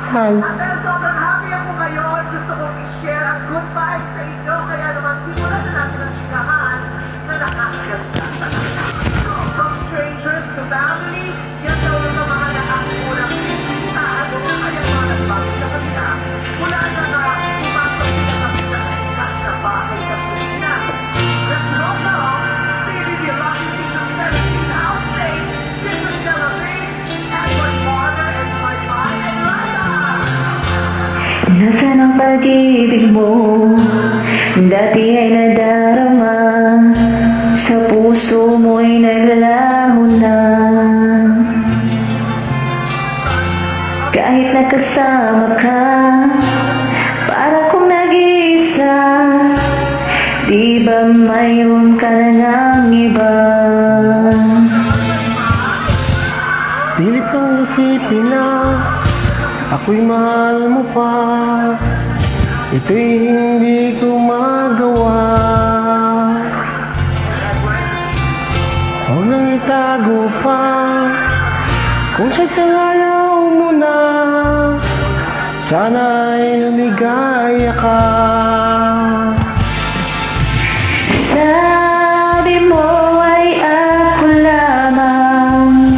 Hi. Dahil sobrang happy ako ngayon, gusto kong i-share ang good vibes sa inyo. Kaya naman, simulan na natin ang sikahan na nakakaganda. From strangers to family, yan daw yung mga nakakurang pinitahan mo. Kaya mga nagbagay sa kanila. Mula na pumasok sila kami sa kanilang na bahay sa Pilipinas. Let's welcome, Baby Velocity to 17 House Day, Sister Stella May, and my father and my mother and Lana. Nasaan ang pag-ibig mo? Dati ay nadarama, sa puso mo'y naglalaho na. Kahit nakasama ka, para kong nag-iisa. Di ba mayroon ka na ng iba? Pilit kong isipin na ako'y mahal mo pa. Ito'y hindi ko magawa. Huwag nang itago pa kung sadyang ayaw mo na. Sana'y lumigaya ka. Sabi mo ay ako lamang,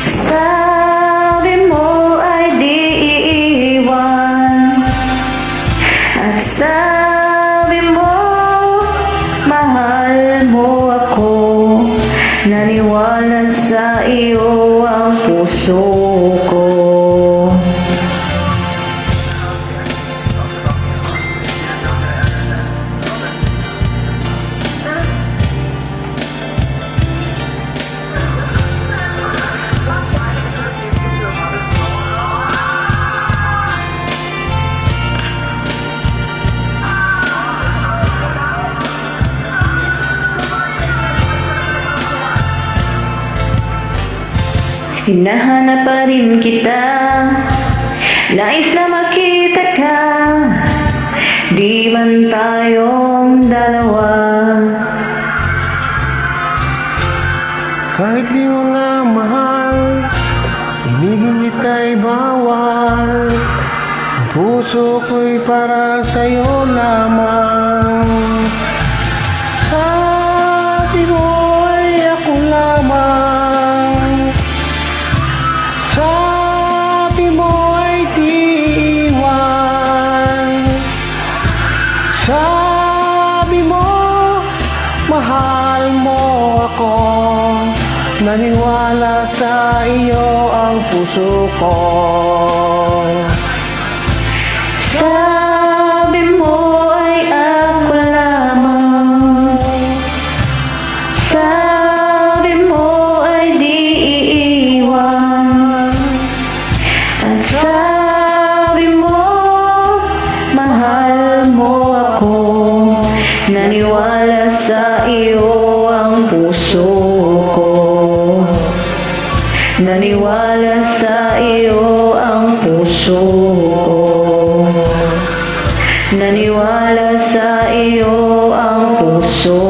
sabi mo ay di iiwan, at sabi mo mahal mo ako. Naniwala sa iyo ang puso ko. Hinahanap pa rin kita, nais na makita ka. Di man tayong dalawa. Kahit di mo na mahal, ibigin kita'y bawal. Ang puso ko'y para sa'yo lamang. Sabi mo ay ako lamang. Sabi mo ay di iwan. Sabi mo mahal mo ako. Naniwala sa iyo ang puso ko. Sabi mo ay ako lamang, sabi mo ay di iiwan, at sabi mo mahal mo ako. Naniwala sa iyo ang puso ko. Naniwala sa iyo ang puso ko. Naniwala sa iyo ang puso